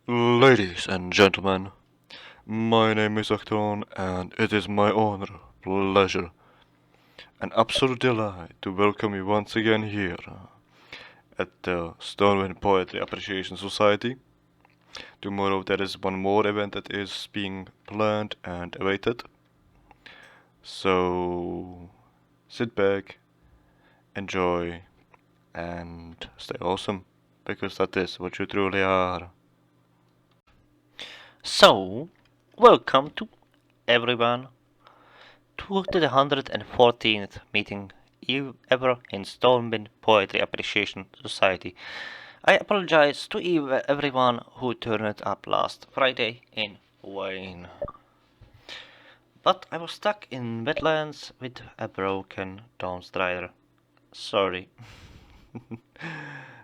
Ladies and gentlemen, my name is Actelon and it is my honor, pleasure, and absolute delight to welcome you once again here at the Stormwind Poetry Appreciation Society. Tomorrow there is one more event that is being planned and awaited. So sit back, enjoy, and stay awesome, because that is what you truly are. So, welcome to everyone to the 114th meeting ever in Stormwind Poetry Appreciation Society. I apologize to everyone who turned up last Friday in Wayne. But I was stuck in wetlands with a broken Dawn Strider. Sorry.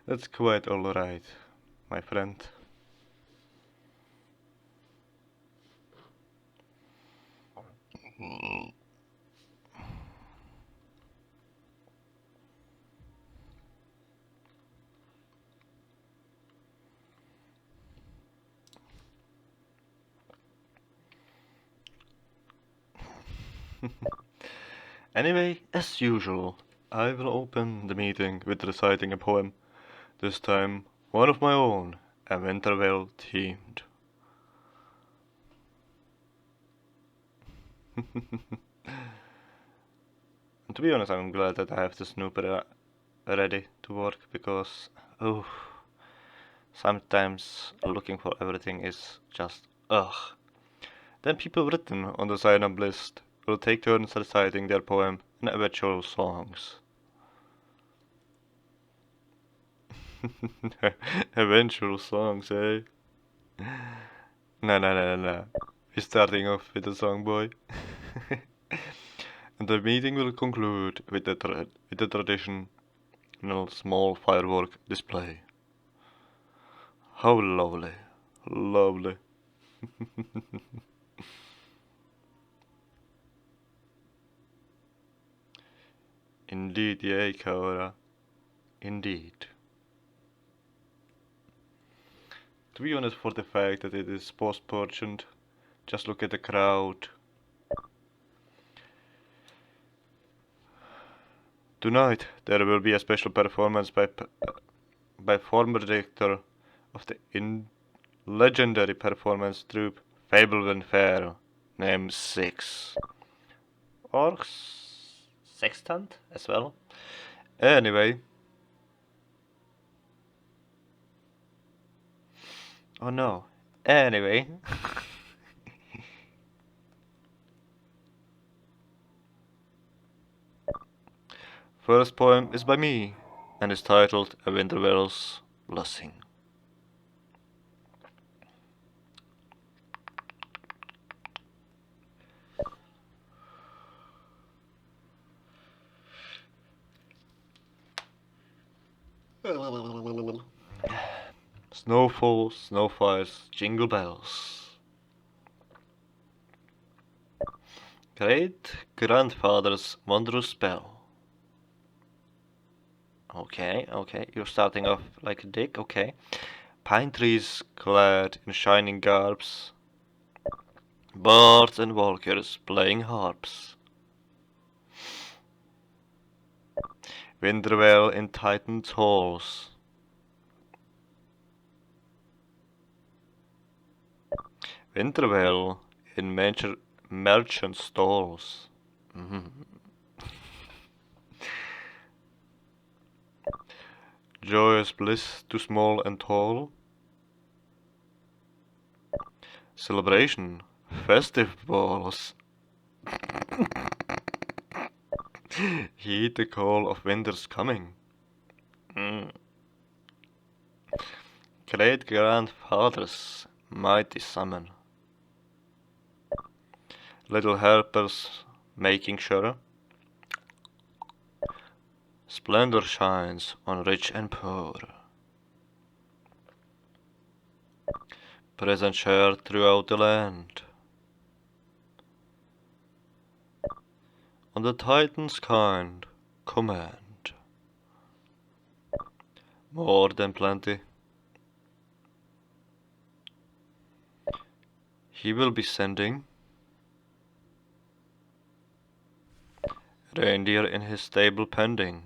That's quite alright, my friend. Anyway, as usual, I will open the meeting with reciting a poem, this time one of my own, a Wintervale themed. And to be honest, I'm glad that I have the snooper ready to work, because, sometimes looking for everything is just ugh. Then people written on the sign-up list will take turns reciting their poem and eventual songs. Eventual songs, eh? No. We're starting off with a song, boy. And the meeting will conclude with the traditional small firework display. How lovely, lovely. Indeed, yea, Kaora. Indeed. To be honest, for the fact that it is post-purchased, just look at the crowd. Tonight there will be a special performance by former director of the legendary performance troupe Fableman Fair, named Six. Or Sextant as well. Anyway. Oh no. Anyway. First poem is by me, and is titled A Wintervale's Blessing. Snow falls, snow fires, jingle bells. Great grandfather's wondrous spell. Okay, you're starting off like a dick, okay. Pine trees clad in shining garbs, bards and walkers playing harps. Wintervale in tightened halls. Wintervale in merchant stalls. Joyous bliss to small and tall. Celebration, festive balls. Heed the call of winter's coming. Great grandfather's mighty summon. Little helpers making sure. Splendor shines on rich and poor. Present shared throughout the land. On the Titan's kind command. More than plenty. He will be sending reindeer in his stable pending.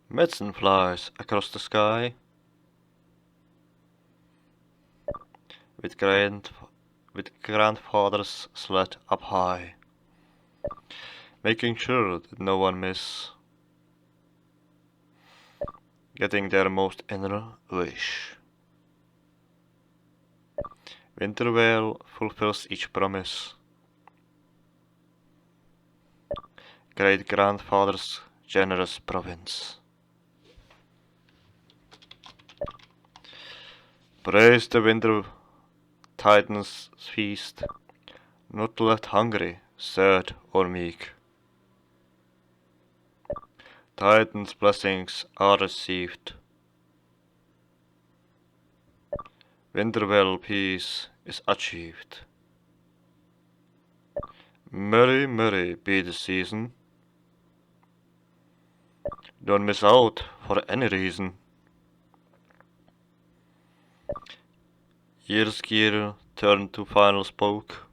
Medicine flies across the sky with grandfather's sled up high, making sure that no one miss getting their most inner wish. Wintervale fulfills each promise. Great grandfather's generous province. Praise the winter titan's feast, not left hungry, sad or meek. Titan's blessings are received. Wintervale peace is achieved. Merry, merry be the season. Don't miss out for any reason. Year's gear turned to final spoke.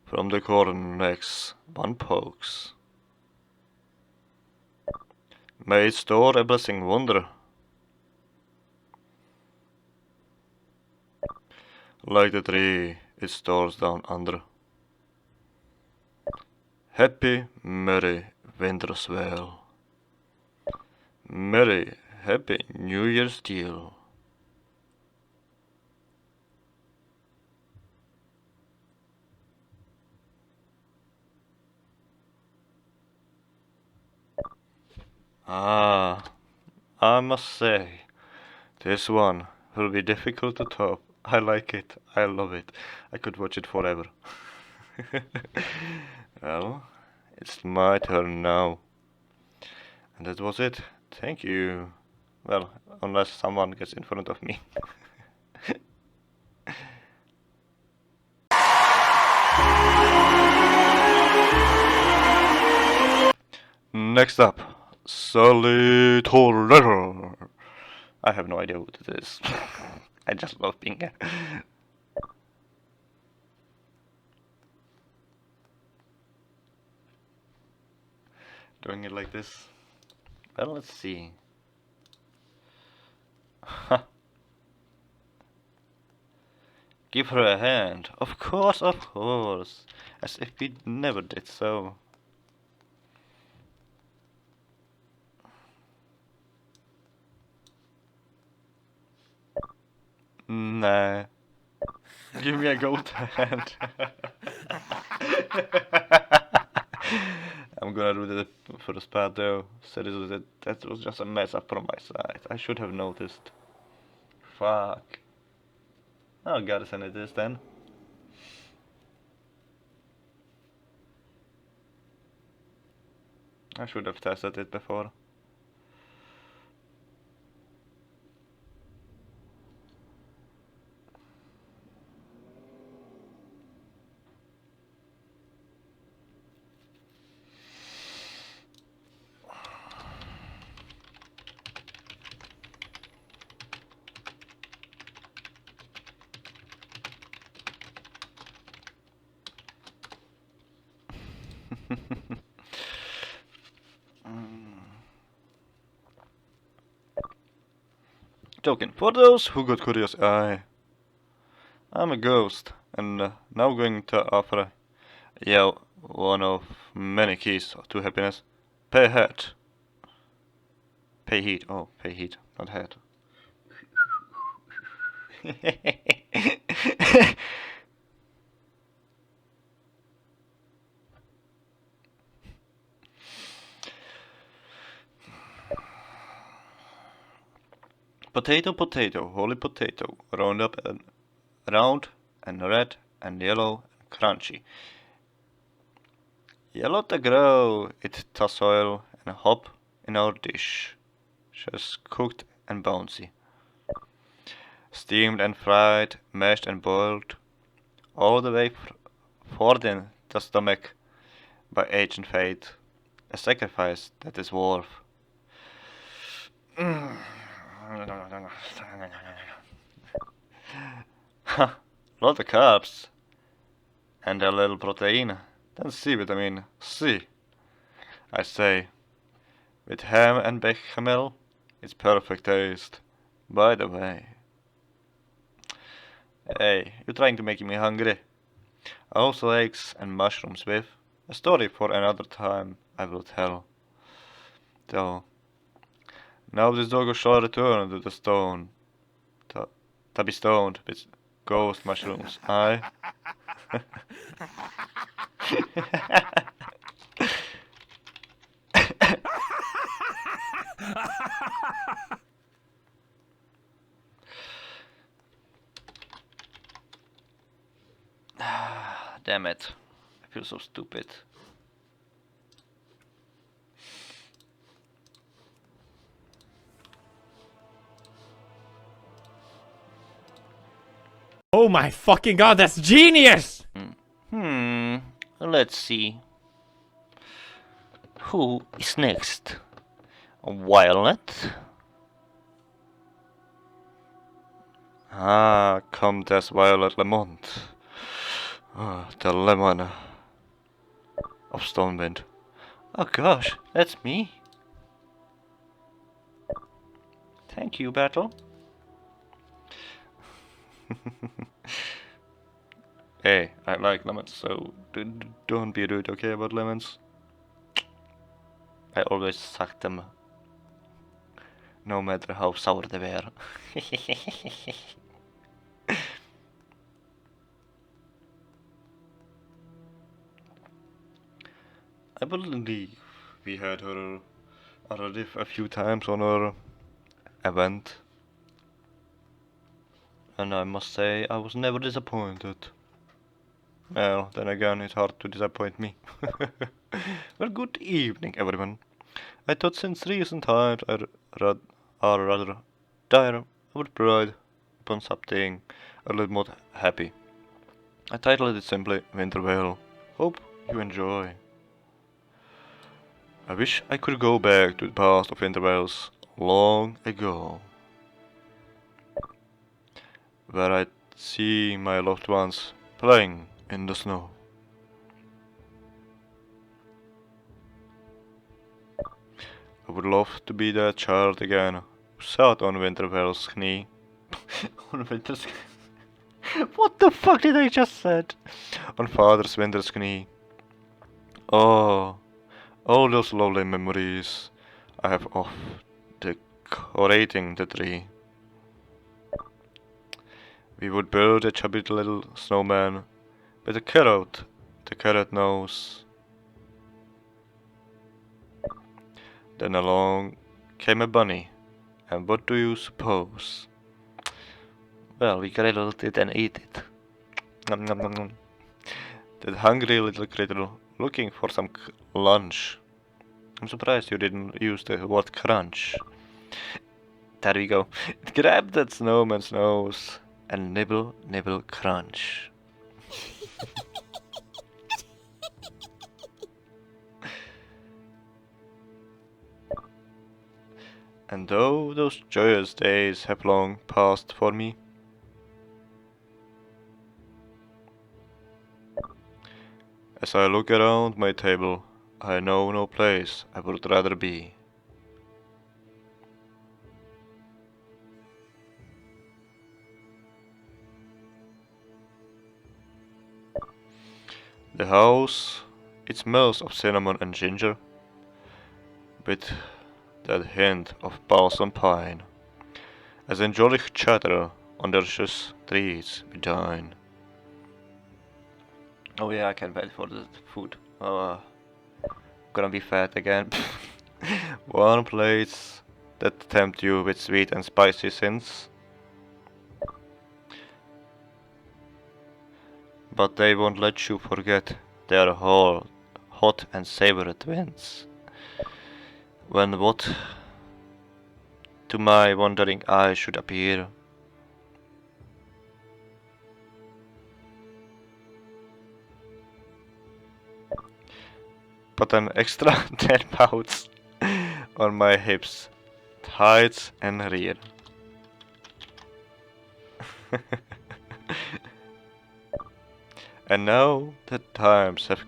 From the corn necks one pokes. May it store a blessing wonder. Like the tree it stores down under. Happy, merry winter's well. Merry, happy New Year's deal. I must say, this one will be difficult to top. I like it, I love it, I could watch it forever. Well, it's my turn now. And that was it. Thank you. Well, unless someone gets in front of me. Next up, Solitaire. I have no idea what it is. I just love being here. Doing it like this. Well, let's see. Give her a hand. Of course, of course. As if we never did so. Nah. Give me a gold hand. I'm gonna do the first part though. Seriously, that was just a mess up from my side. I should have noticed. Fuck. Oh, gotta send it this then. I should have tested it before. Joking. For those who got curious eye, I'm a ghost, and now going to offer, one of many keys to happiness. Pay heed. Pay heed. Oh, pay heed, not head. Potato, potato, holy potato, round up and round and red and yellow and crunchy. Yellow to grow, it toss oil and hop in our dish. Just cooked and bouncy. Steamed and fried, mashed and boiled, all the way forward in the stomach by age and fate. A sacrifice that is worth. Ha! Lot of carbs. And a little protein. Then C vitamin C. I say. With ham and bechamel, it's perfect taste. By the way. Hey, you're trying to make me hungry. Also eggs and mushrooms with. A story for another time, I will tell. So, now this dog shall return to the stone. To be stoned with ghost mushrooms, aye? Damn it. I feel so stupid. Oh my fucking god, that's genius! Let's see. Who is next? Violet? Ah, Comtesse Violet Lemont. The lemon of Stormwind. Oh gosh, that's me. Thank you, Bertel. Hey, I like lemons, so don't be rude, okay, about lemons? I always suck them, no matter how sour they were. I believe we had her already a few times on our event. And I must say, I was never disappointed. Well, then again, it's hard to disappoint me. Well, good evening, everyone. I thought since recent times are rather dire, I would provide upon something a little more happy. I titled it simply Wintervale. Hope you enjoy. I wish I could go back to the past of Wintervales long ago, where I'd see my loved ones playing in the snow. I would love to be that child again who sat on Winterfell's knee. On Winter's What the fuck did I just said? On Father's Winter's knee. Oh, all those lovely memories I have of decorating the tree. We would build a chubby little snowman with a carrot nose. Then along came a bunny, and what do you suppose? Well, we grilled it and ate it. Nom, nom, nom, nom. That hungry little critter looking for some lunch. I'm surprised you didn't use the word crunch. There we go. It grabbed that snowman's nose and nibble, nibble, crunch. And though those joyous days have long passed for me, as I look around my table, I know no place I would rather be. The house, it smells of cinnamon and ginger, with that hint of balsam pine, as angelic chatter on the luscious trees we dine. Oh yeah, I can't wait for the food. Gonna be fat again. One place that tempt you with sweet and spicy sins, but they won't let you forget their whole hot and savory twins. When what to my wondering eye should appear, but an extra 10 pounds on my hips, thighs and rear. And now that times have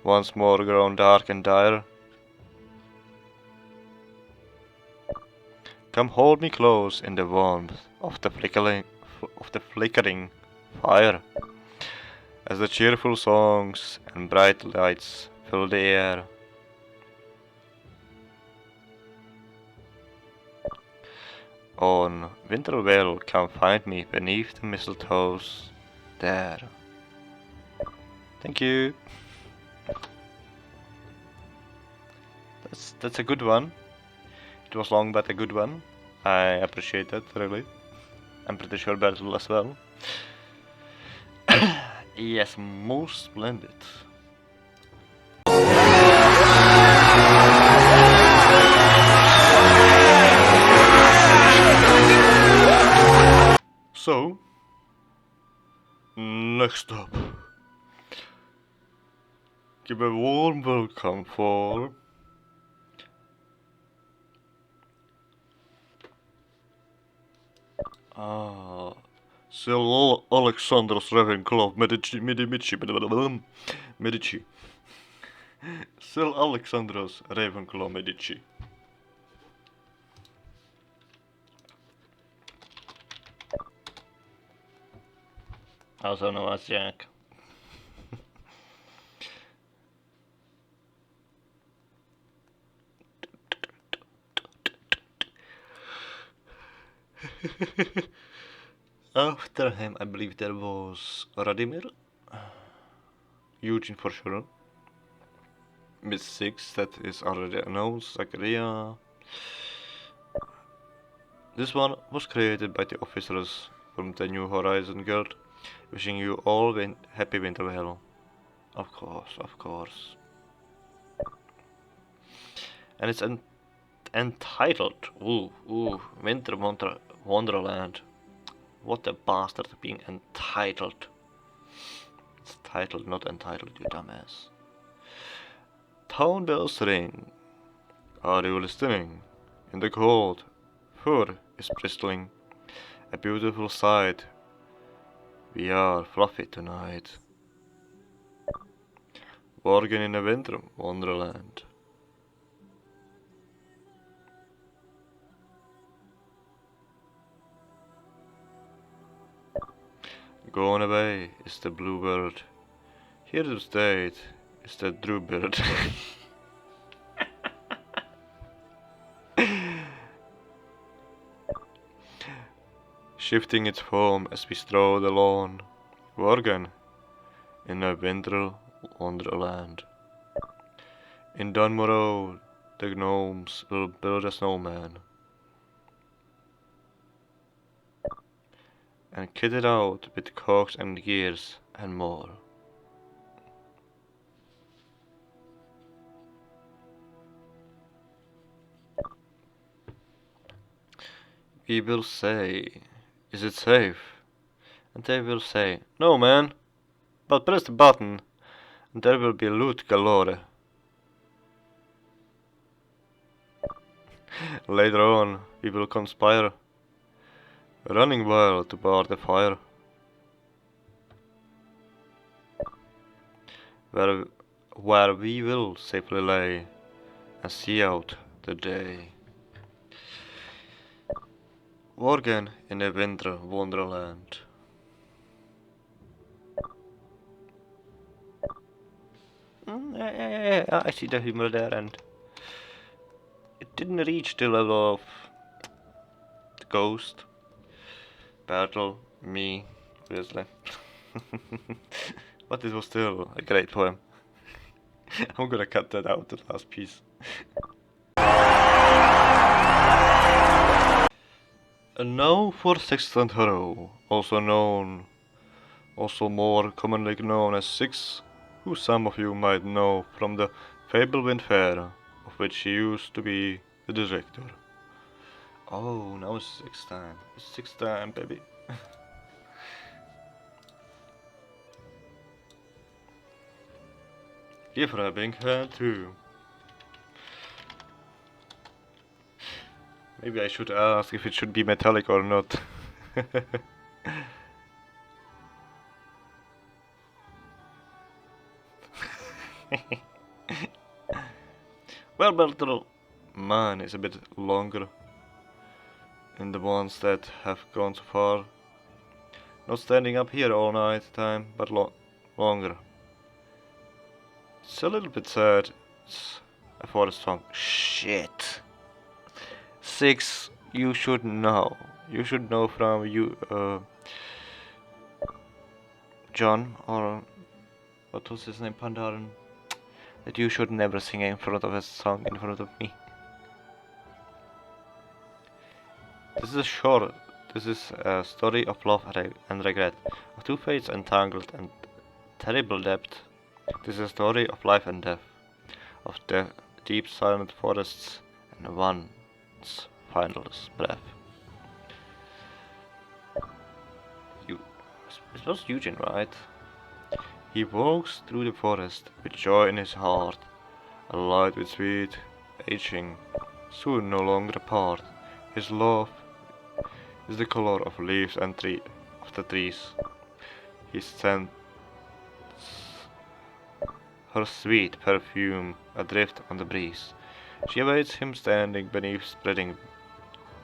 once more grown dark and dire, come hold me close in the warmth of the flickering fire, as the cheerful songs and bright lights fill the air. On winter well, come find me beneath the mistletoes there. Thank you. That's a good one. It was long but a good one. I appreciate that really. I'm pretty sure Bertel as well. Yes, most splendid. So, next up, give a warm welcome for Sir Alexandros Ravenclaw Medici. Sir Alexandros Ravenclaw Medici. Also known as Jack. After him, I believe there was Radimir, Eugene for sure, Miss 6, that is already announced, Zachariah. This one was created by the officers from the New Horizon Guild, wishing you all happy winter well. Of course, of course. And it's entitled, Winter Wonderland. What a bastard being entitled. It's titled, not entitled, you dumbass. Town bells ring. Are you listening? In the cold, fur is bristling. A beautiful sight. We are fluffy tonight. Worgen in a winter wonderland. Gone away is the bluebird. Here to stay is the drewbird. Shifting its foam as we stroll the lawn. Worgen in a winter wonderland. In Dunmorrow, the gnomes will build a snowman and kit it out with cogs and gears and more. We will say, is it safe? And they will say, no man, but press the button and there will be loot galore. Later on, we will conspire, running wild to bar the fire, where we will safely lay and see out the day. Worgen in a winter wonderland. Yeah, I see the humor there, and it didn't reach the level of the Ghost, Bertel, me, obviously. But it was still a great poem. I'm gonna cut that out, the last piece. And now for Sixth and Harrow, also more commonly known as Six, who some of you might know from the Fablewind Fair, of which she used to be the director. Oh, now it's sixth time. It's sixth time, baby. Give her a big hand too. Maybe I should ask if it should be metallic or not. Well, Bertel, mine is a bit longer in the ones that have gone so far. Not standing up here all night time, but longer. It's a little bit sad. It's a forest song. Shit. 6. You should know. You should know from you, John, or what was his name, Pandaren, that you should never sing in front of a song in front of me. This is a story of love and regret, of two fates entangled and terrible depth. This is a story of life and death, of deep silent forests and one's final breath. It was Eugene, right? He walks through the forest with joy in his heart, alight with sweet aging, soon no longer apart. His love is the color of leaves and of the trees. He scents her sweet perfume adrift on the breeze. She awaits him standing beneath spreading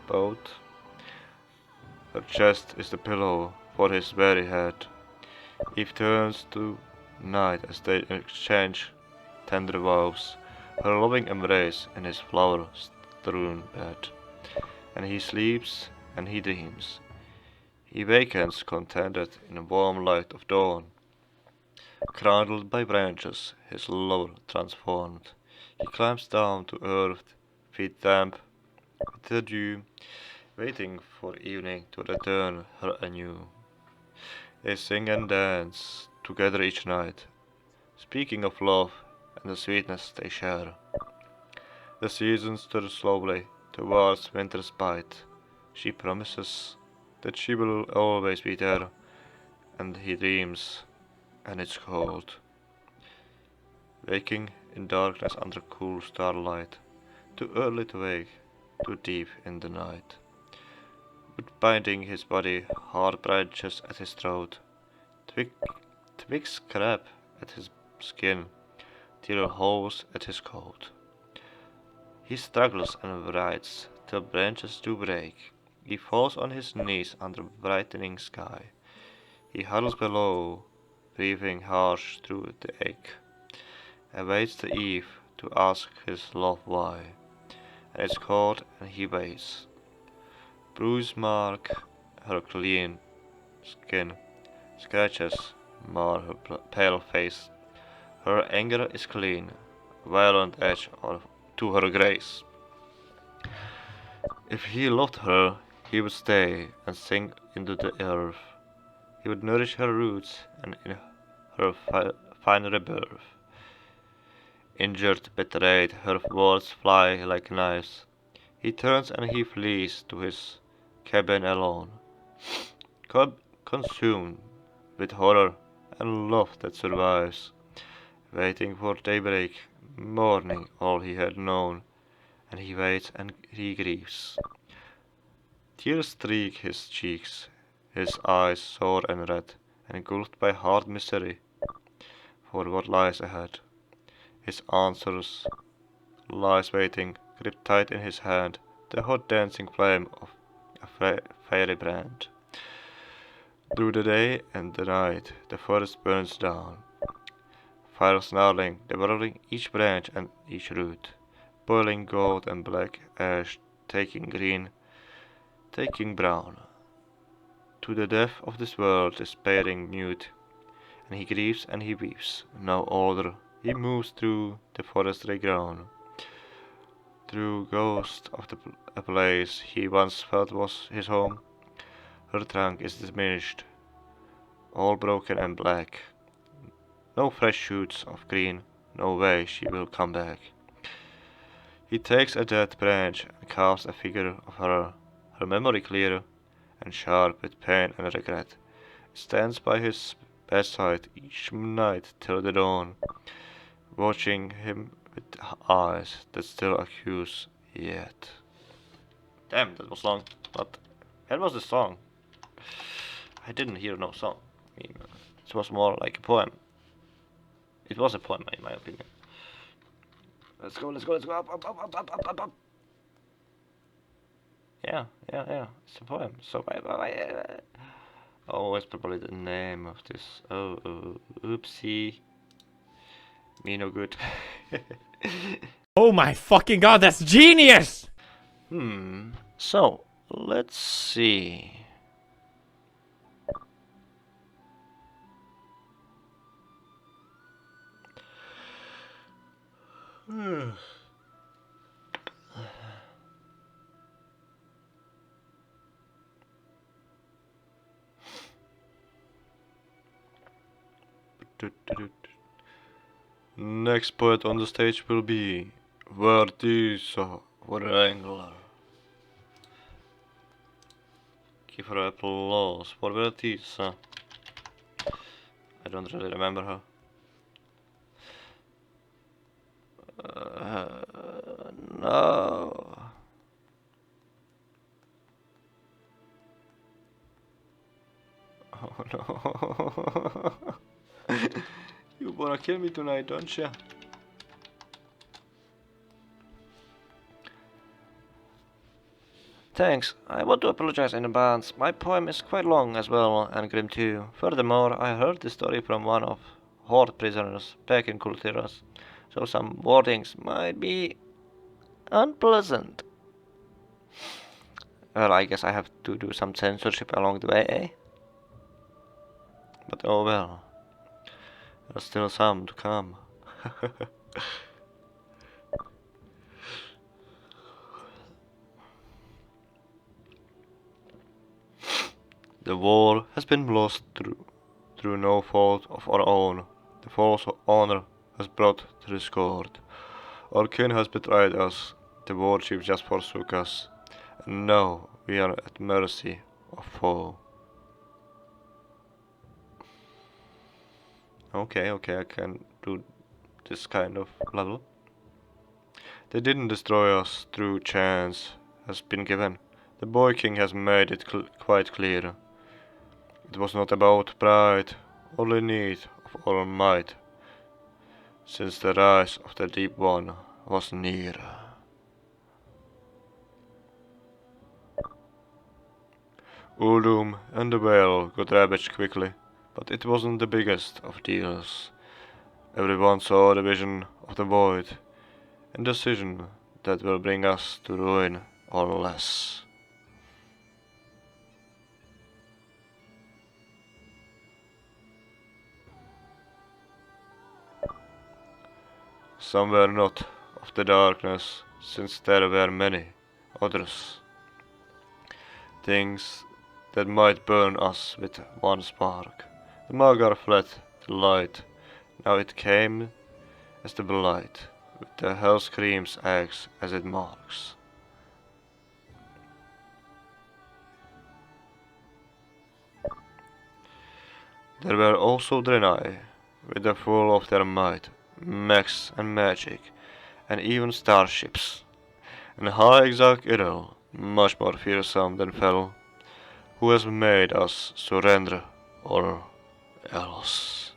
bough. Her chest is the pillow for his very head. Eve turns to night as they exchange tender vows, her loving embrace in his flower-strewn bed. And he sleeps and he dreams. He wakens contented in the warm light of dawn. Cradled by branches, his lover transformed, he climbs down to earth, feet damp with the dew, waiting for evening to return her anew. They sing and dance together each night, speaking of love and the sweetness they share. The seasons turn slowly towards winter's bite. She promises that she will always be there, and he dreams, and it's cold. Waking in darkness under cool starlight, too early to wake, too deep in the night. But binding his body, hard branches at his throat, twigs scrap at his skin, till holes at his coat. He struggles and writhes, till branches do break. He falls on his knees under brightening sky. He huddles below, breathing harsh through the ache. Awaits the eve to ask his love why, and it's cold and he waits. Bruise mark her clean skin, scratches mar her pale face. Her anger is clean, violent edge to her grace. If he loved her, he would stay and sink into the earth. He would nourish her roots and in her fine rebirth. Injured, betrayed, her words fly like knives. He turns and he flees to his cabin alone, consumed with horror and love that survives, waiting for daybreak, mourning all he had known, and he waits and he grieves. Tears streak his cheeks, his eyes sore and red, engulfed by hard misery for what lies ahead. His answers lies waiting, gripped tight in his hand, the hot dancing flame of a fiery brand. Through the day and the night the forest burns down, fire snarling, devouring each branch and each root, boiling gold and black ash, taking green, taking brown. To the death of this world despairing mute, and he grieves and he weeps, no older. He moves through the forestry ground, through ghosts of a place he once felt was his home. Her trunk is diminished, all broken and black. No fresh shoots of green, no way she will come back. He takes a dead branch and carves a figure of her memory clear and sharp with pain and regret. It stands by his bedside each night till the dawn, watching him with eyes that still accuse yet. Damn, that was long, but that was the song. I didn't hear no song. I mean, it was more like a poem. It was a poem, in my opinion. Let's go, let's go, let's go, up. Yeah, it's a poem. So, oh, it's probably the name of this. Oh, oopsie. Me no good. Oh my fucking god, that's genius! So, let's see. Next poet on the stage will be Vertissa. What an angler. Give her applause for Vertissa. I don't really remember her. No. Oh no. You wanna kill me tonight, don't ya? Thanks. I want to apologize in advance. My poem is quite long as well, and grim too. Furthermore, I heard the story from one of Horde Prisoners back in Kultiras, so some wordings might be unpleasant. Well, I guess I have to do some censorship along the way, eh? But oh well. There's still some to come. The war has been lost through no fault of our own. The false honor has brought the discord. Our kin has betrayed us. The war chief just forsook us. And now we are at mercy of foe. Okay, I can do this kind of level. They didn't destroy us through chance has been given. The boy king has made it quite clear. It was not about pride, only need of our might, since the rise of the deep one was near. Uldum and the whale got ravaged quickly, but it wasn't the biggest of deals. Everyone saw the vision of the void, and decision that will bring us to ruin or less. Some were not of the darkness, since there were many others. Things that might burn us with one spark. The Magar fled the light, now it came as the blight, with the hell screams axe as it marks. There were also Draenei, with the full of their might, mechs and magic, and even starships. And High Exarch Irel, much more fearsome than fell, who has made us surrender or else.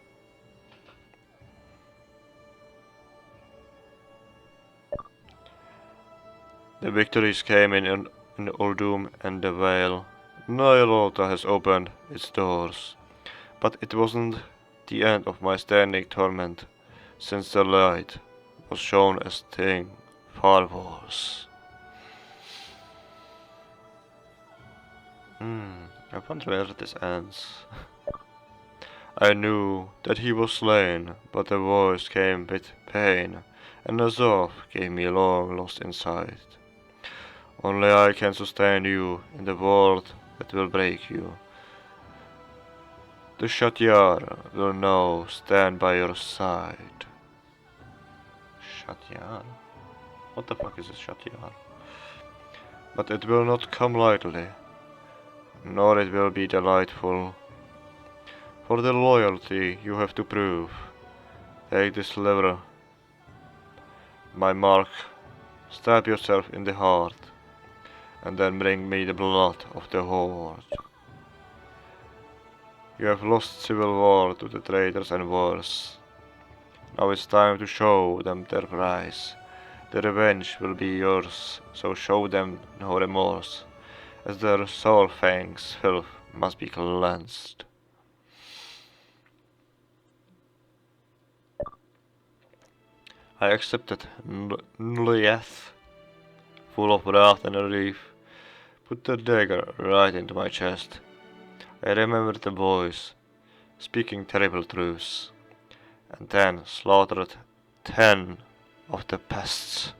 The victories came in Uldum and the Vale. Nyarlathotep has opened its doors, but it wasn't the end of my standing torment, since the light was shown as thing far worse. I wonder where this ends. I knew that he was slain, but the voice came with pain, and Azov gave me long lost insight. Only I can sustain you in the world that will break you. The Shatyar will now stand by your side. Shatyar? What the fuck is a Shatyar? But it will not come lightly, nor it will be delightful. For the loyalty you have to prove, take this lever, my mark, stab yourself in the heart, and then bring me the blood of the Horde. You have lost civil war to the traitors and worse. Now it's time to show them their prize. The revenge will be yours, so show them no remorse, as their soul fangs' filth must be cleansed. I accepted Nlieth, full of wrath and relief, put the dagger right into my chest. I remembered the voice, speaking terrible truths, and then slaughtered 10 of the pests.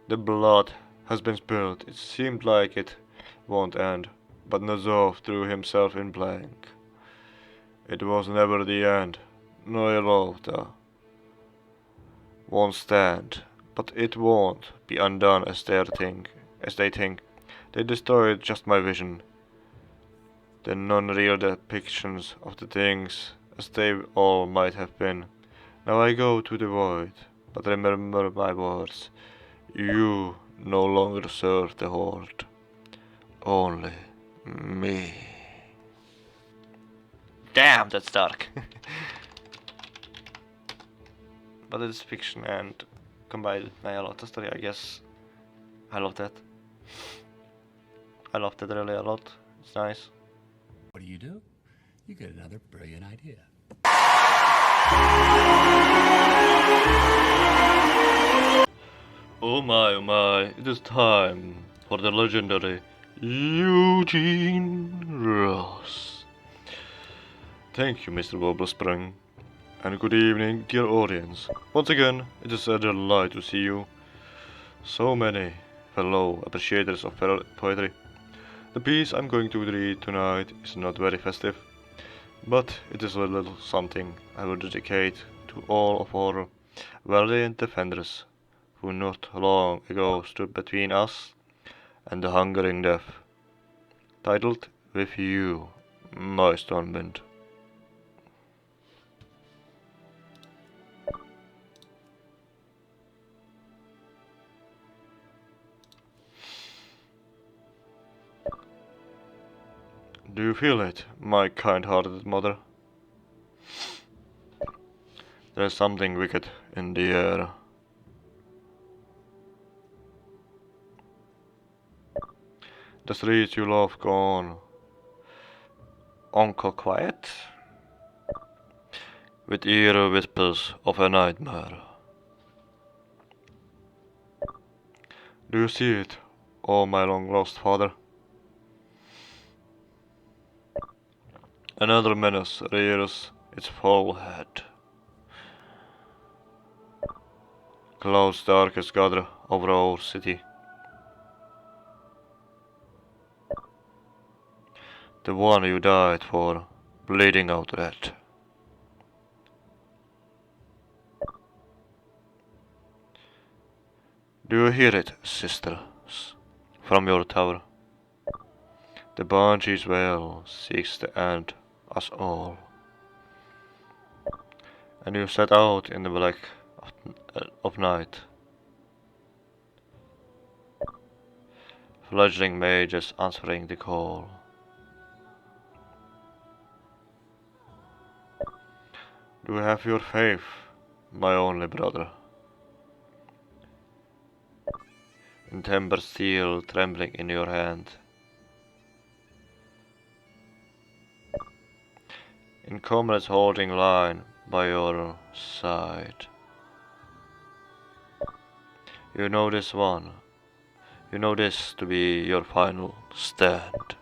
The blood has been spilled. It seemed like it won't end, but Nazov threw himself in blank. It was never the end. Noilovta won't stand, but it won't be undone as they think. They destroyed just my vision. The non-real depictions of the things as they all might have been. Now I go to the void, but remember my words. You no longer serve the Horde. Only me. Damn, that's dark. But it's fiction and combined med a lot of story, I guess. I love that. I love that really a lot. It's nice. What do? You get another brilliant idea. Oh my, it is time for the legendary Eugene Ross. Thank you, Mr. Wobblespring, and good evening, dear audience. Once again, it is a delight to see you. So many fellow appreciators of poetry. The piece I'm going to read tonight is not very festive, but it is a little something I will dedicate to all of our valiant defenders who not long ago stood between us and the hungering death. Titled With You, my Stormwind. Do you feel it, my kind-hearted mother? There is something wicked in the air. The streets you love gone. Uncle quiet? With eerie whispers of a nightmare. Do you see it, oh my long-lost father? Another menace rears its full head. Clouds darkest gather over our city. The one you died for, bleeding out red. Do you hear it, sisters, from your tower? The banshee's wail seeks to end us all. And you set out in the black of night. Fledgling mages answering the call. Do you have your faith, my only brother? In tempered steel trembling in your hand. In comrades holding line by your side. You know this one. You know this to be your final stand.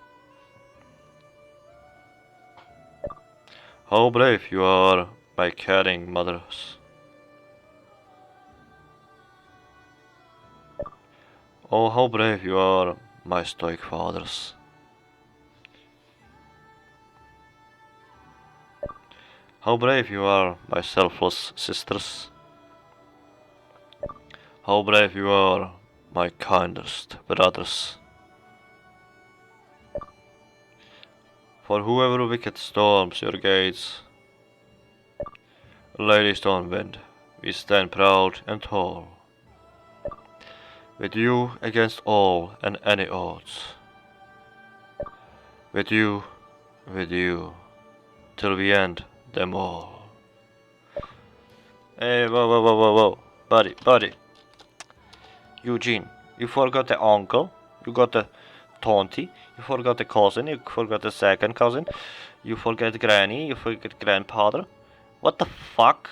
How brave you are, my caring mothers. Oh, how brave you are, my stoic fathers. How brave you are, my selfless sisters. How brave you are, my kindest brothers. For whoever wicked storms your gates, Lady Stormwind, we stand proud and tall. With you against all and any odds. With you, till we end them all. Hey, whoa. Buddy. Eugene, you forgot the uncle, you got the taunty, you forgot the cousin, you forgot the second cousin, you forget granny, you forget grandfather. What the fuck?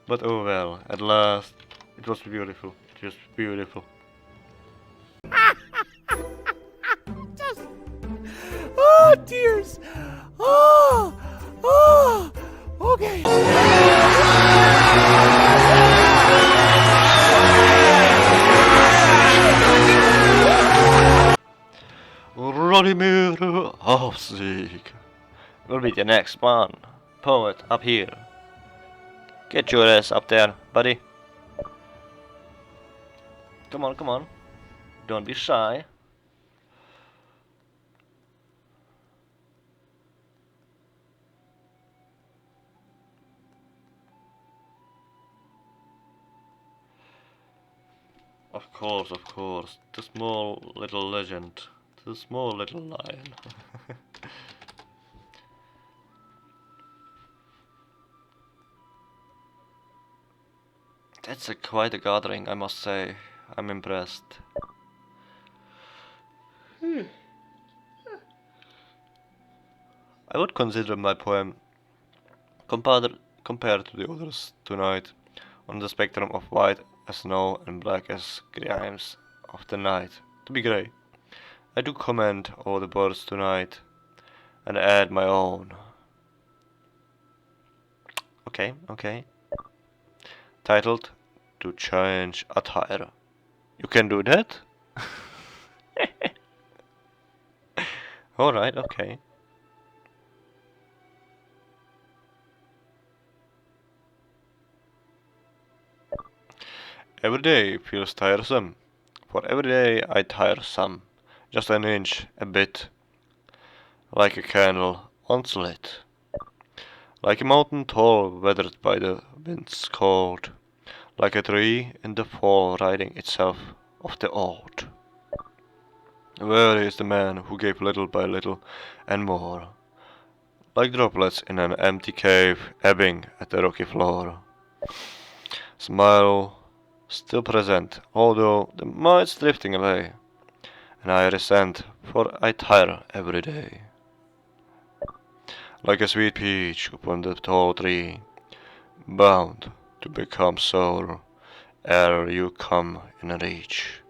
But oh well, at last, it was beautiful, just beautiful. Oh, tears. Oh, okay. Radimir Aufsieg Will be the next one. Poet up here. Get your ass up there, buddy. Come on. Don't be shy. Of course, the small little legend, the small little lion. That's quite a gathering, I must say. I'm impressed. I would consider my poem, compared to the others tonight, on the spectrum of white as snow and black as grimes of the night, to be grey. I do comment all the birds tonight, and add my own. Okay. Titled, To Change Attire. You can do that? Alright, okay. Every day feels tiresome, for every day I tire some, just an inch, a bit, like a candle unlit, like a mountain tall weathered by the wind's cold, like a tree in the fall riding itself off the old. Where is the man who gave little by little and more, like droplets in an empty cave ebbing at the rocky floor? Smile still present, although the mind's drifting away, and I resent, for I tire every day. Like a sweet peach upon the tall tree, bound to become sour ere you come in reach.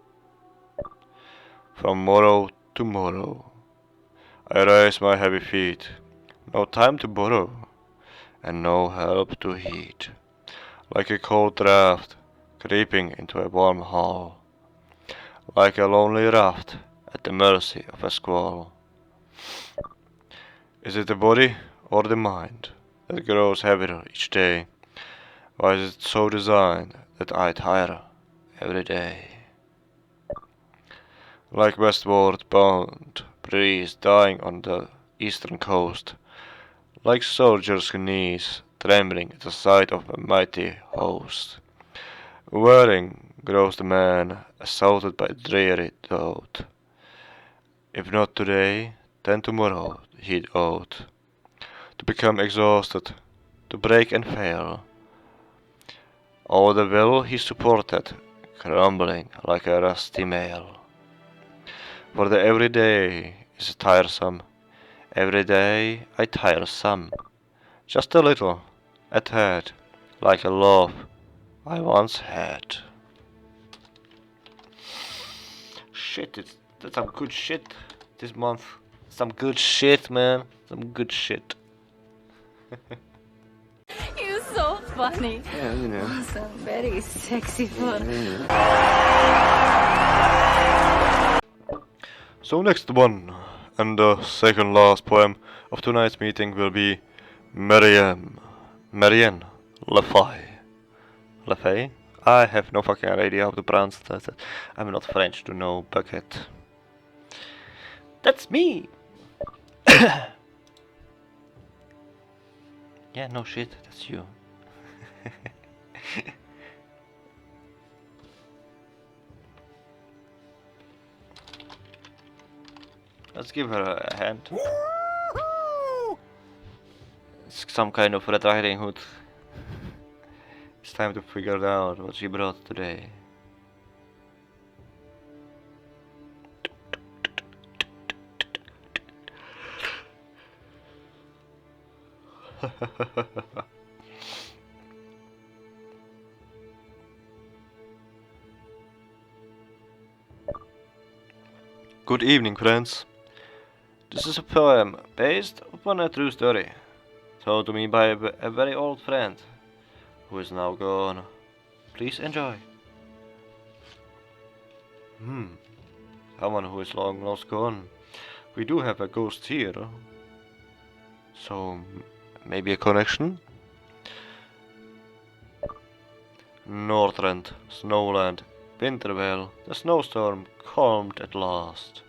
From morrow to morrow, I raise my heavy feet, no time to borrow, and no help to heed. Like a cold draught creeping into a warm hall, like a lonely raft at the mercy of a squall. Is it the body or the mind that grows heavier each day? Why is it so designed that I tire every day? Like westward bound breeze dying on the eastern coast, like soldiers' knees trembling at the sight of a mighty host. Wearing grows the man, assaulted by dreary doubt. If not today, then tomorrow he'd ought to become exhausted, to break and fail. All the will he supported, crumbling like a rusty mail. For the everyday is tiresome, every day I tire some, just a little, a tad, like a love I once had. Shit, that's some good shit this month. Some good shit, man. Some good shit. You're so funny. Yeah, you know. So very sexy for. So next one, and the second last poem of tonight's meeting will be Meriem. Lefay? I have no fucking idea how to pronounce that. I'm not French to know bucket. That's me! Yeah, no shit, that's you. Let's give her a hand. It's some kind of Red Riding Hood. It's time to figure out what she brought today. Good evening, friends. This is a poem based upon a true story, told to me by a very old friend, who is now gone. Please enjoy. Someone who is long lost gone. We do have a ghost here. So, maybe a connection? Northrend, Snowland, Wintervale, the snowstorm calmed at last.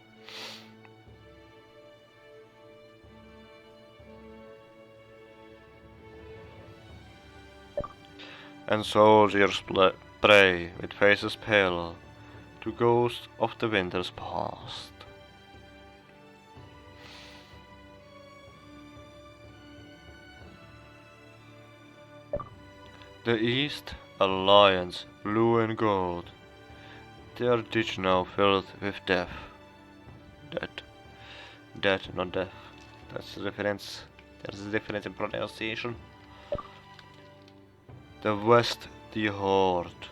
And soldiers pray with faces pale to ghosts of the winters past. The east, a lions, blue and gold, their ditch now filled with death. Dead, not death. That's the difference. There's a difference in pronunciation. The west, the horde,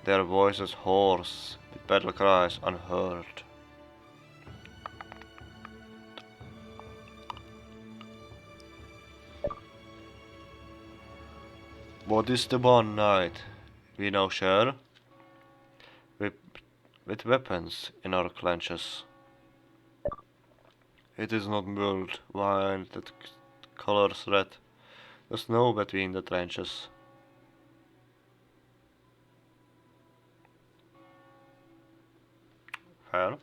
their voices hoarse, with battle cries unheard. What is the one night we now share? With weapons in our clenches. It is not mulled wine that colors red, the snow between the trenches. Fair.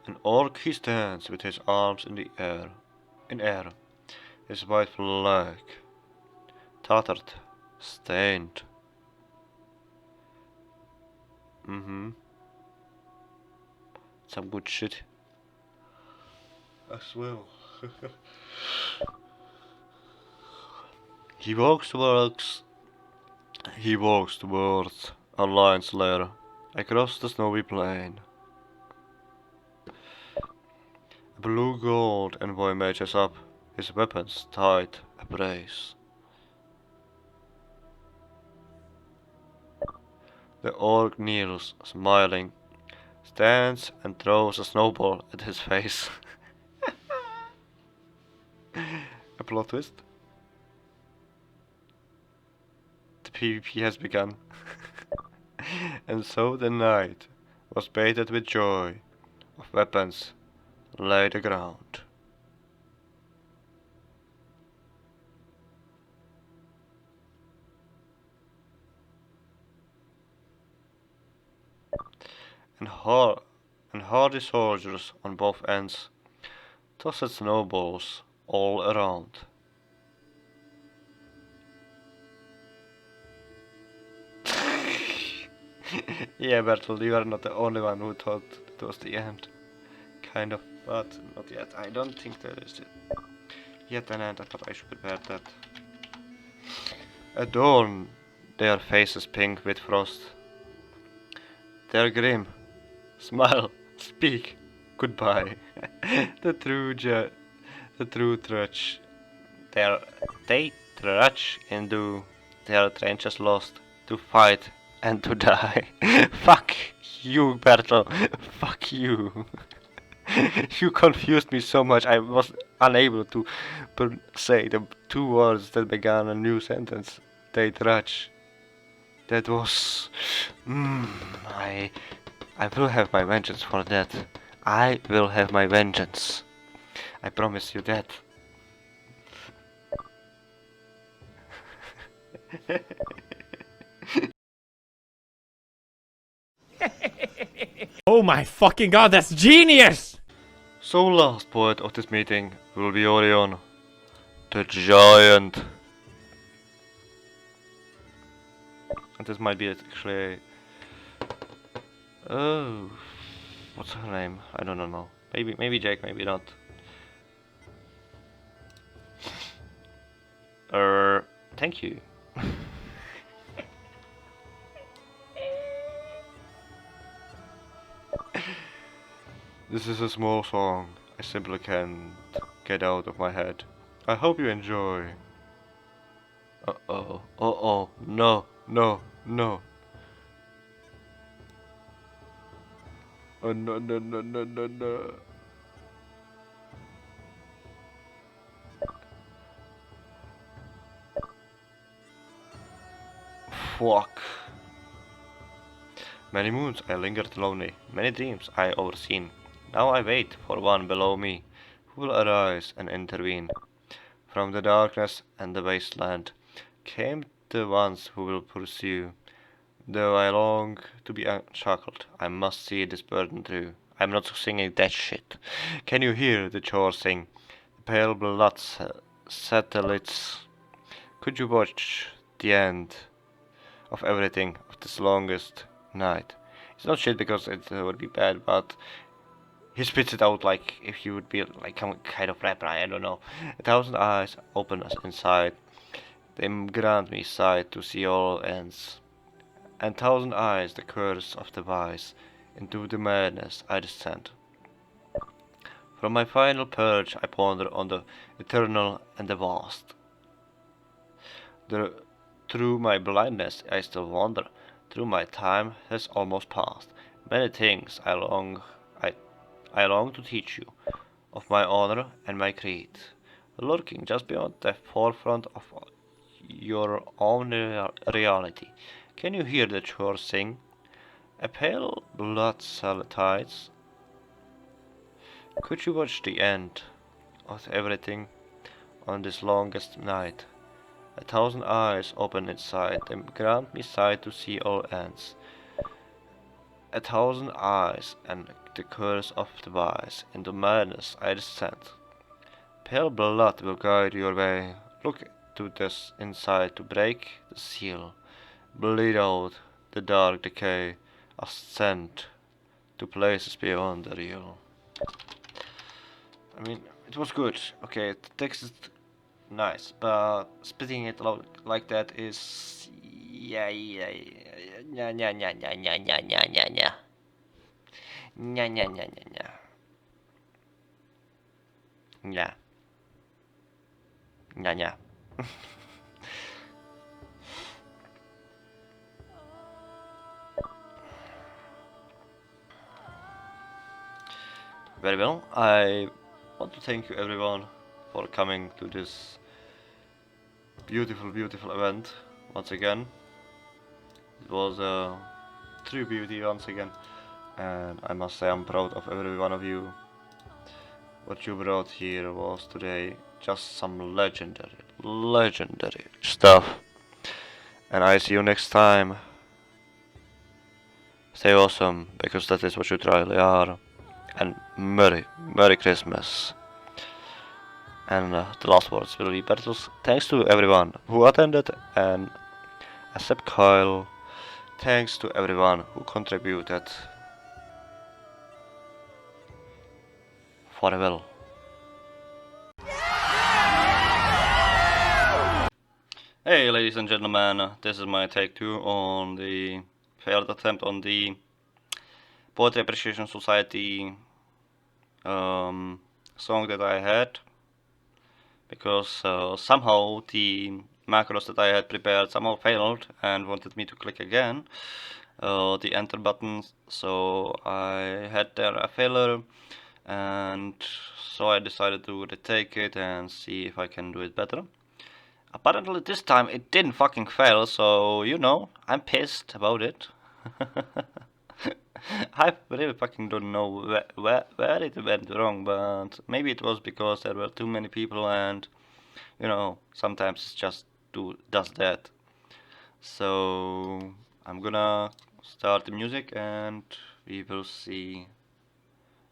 An orc he stands with his arms in the air, his white flag, tattered, stained. Some good shit. As well. He walks towards a lion's lair across the snowy plain. A blue gold envoy matches up, his weapons tight a brace. The orc kneels, smiling, stands and throws a snowball at his face. A plot twist. The PvP has begun. And so the night was baited with joy of weapons laid the ground. And hardy soldiers on both ends tossed snowballs all around. Yeah, Bertel, you are not the only one who thought it was the end. Kind of, but not yet. I don't think there is yet an end. I thought I should prepare that. Adorn their faces pink with frost. They're grim. Smile, speak, goodbye. The true trudge. They trudge into their trenches lost to fight and to die. Fuck you, Bertel. Fuck you. You confused me so much I was unable to say the two words that began a new sentence. They trudge. That was... I will have my vengeance for that. I will have my vengeance. I promise you that. Oh my fucking god, that's genius! So last poet of this meeting will be Orion, the giant. This might be actually... Oh... What's her name? I don't know. Maybe Jake, maybe not. Thank you. This is a small song I simply can't get out of my head. I hope you enjoy. Uh-oh. Uh-oh. No. No. No. Oh no no no no no no. Fuck. Many moons I lingered lonely, many dreams I overseen. Now I wait for one below me, who will arise and intervene. From the darkness and the wasteland came the ones who will pursue. Though I long to be unshackled, I must see this burden through. I'm not singing that shit. Can you hear the chore sing? The pale blood satellites. Could you watch the end of everything of this longest night? It's not shit because it would be bad, but he spits it out like if he would be like some kind of rapper, I don't know. 1,000 eyes open us inside. They grant me sight to see all ends. And 1,000 eyes, the curse of the wise, into the madness I descend. From my final purge I ponder on the eternal and the vast. Through my blindness I still wander, through my time has almost passed. Many things I long to teach you, of my honor and my creed, lurking just beyond the forefront of your own reality. Can you hear the chore sing? A pale blood cell tides. Could you watch the end of everything on this longest night? 1,000 eyes open inside, and grant me sight to see all ends. 1,000 eyes and the curse of the wise, into madness I descend. Pale blood will guide your way. Look to this inside to break the seal. Bleed out the dark decay, ascend to places beyond the real. I mean, it was good. Okay, the text is nice, but spitting it like that is yeah. Very well, I want to thank you everyone for coming to this beautiful event once again. It was a true beauty once again, and I must say I'm proud of every one of you. What you brought here was today just some legendary stuff. And I see you next time. Stay awesome, because that is what you truly are. And Merry Christmas. And the last words will be Bertel's. Thanks to everyone who attended, and except Kyle, thanks to everyone who contributed. Farewell. Hey ladies and gentlemen, this is my take 2 on the failed attempt on the Poetry Appreciation Society song that I had, because somehow the macros that I had prepared somehow failed and wanted me to click again the enter button, so I had there a failure, and so I decided to retake it and see if I can do it better. Apparently this time it didn't fucking fail, so you know, I'm pissed about it. I really fucking don't know where it went wrong, but maybe it was because there were too many people, and you know, sometimes it just does that. So I'm gonna start the music and we will see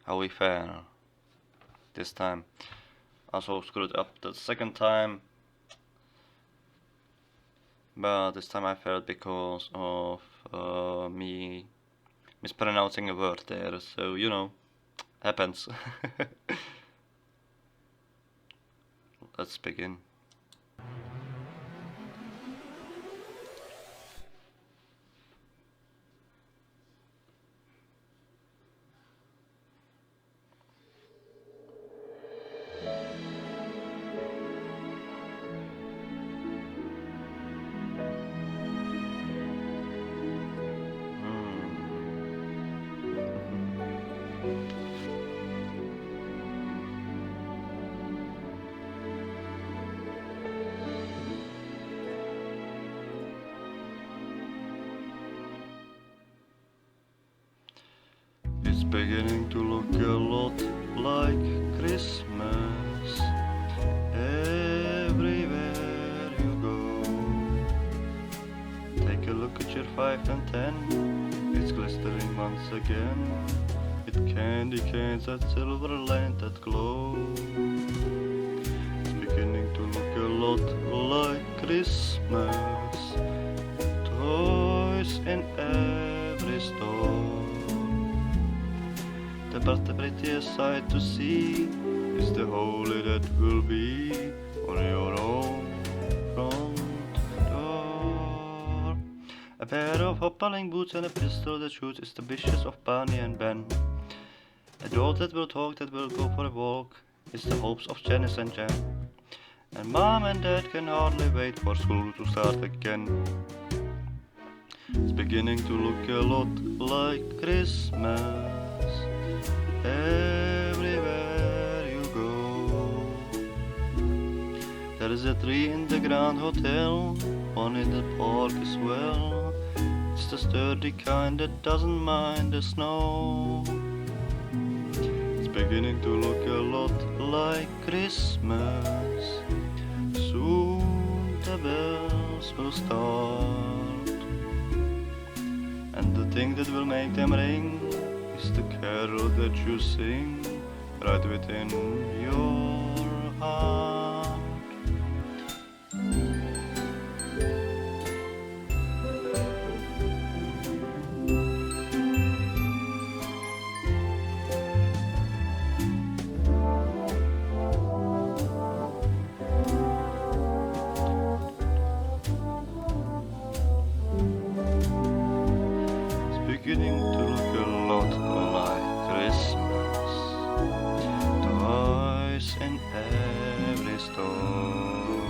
how we fare this time. Also screwed up the second time. but this time I failed because of me mispronouncing a word there, so you know, happens. Let's begin. It's beginning to look a lot like Christmas everywhere you go. Take a look at your 5 and 10, it's glistering once again with candy canes at Silverland that glow. It's beginning to look a lot like Christmas, toys in every store. But the prettiest sight to see is the holy that will be on your own front door. A pair of hoppling boots and a pistol that shoots is the wishes of Barney and Ben. A dog that will talk, that will go for a walk, is the hopes of Janice and Jen. And Mom and Dad can hardly wait for school to start again. It's beginning to look a lot like Christmas everywhere you go. There is a tree in the Grand Hotel, one in the park as well. It's the sturdy kind that doesn't mind the snow. It's beginning to look a lot like Christmas. Soon the bells will start, and the thing that will make them ring is the carol that you sing right within your heart. It's beginning to look a lot like Christmas, toys in every store.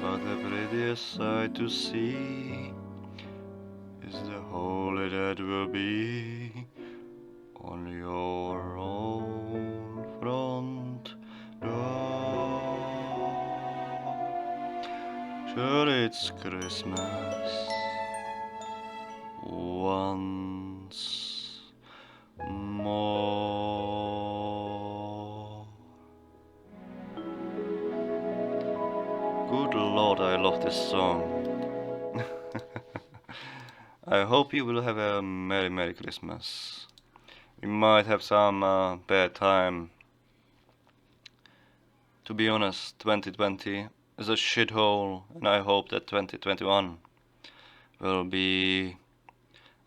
But the prettiest sight to see is the holy that will be on your own front door. Sure, it's Christmas once more. Good Lord, I love this song. I hope you will have a Merry Christmas. We might have some bad time. To be honest, 2020 is a shithole, and I hope that 2021 will be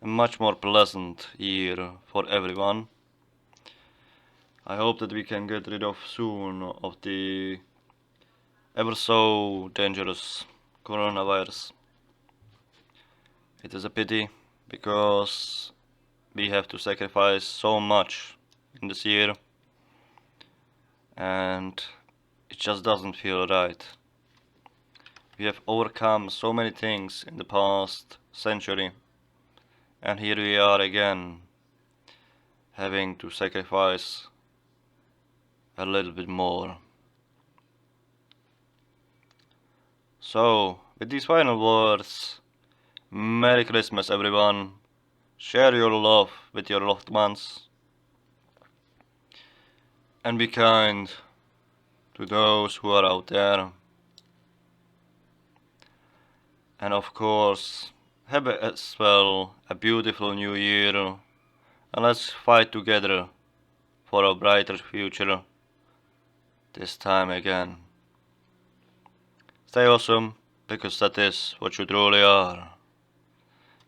a much more pleasant year for everyone. I hope that we can get rid of soon of the ever so dangerous coronavirus. It is a pity because we have to sacrifice so much in this year, and it just doesn't feel right. We have overcome so many things in the past century, and here we are again, having to sacrifice a little bit more. So, with these final words, Merry Christmas everyone. Share your love with your loved ones, and be kind to those who are out there. And of course, have as well a beautiful new year, and let's fight together for a brighter future this time again. Stay awesome, Because that is what you truly are.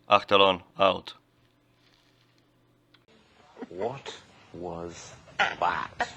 Actelon out. What was that?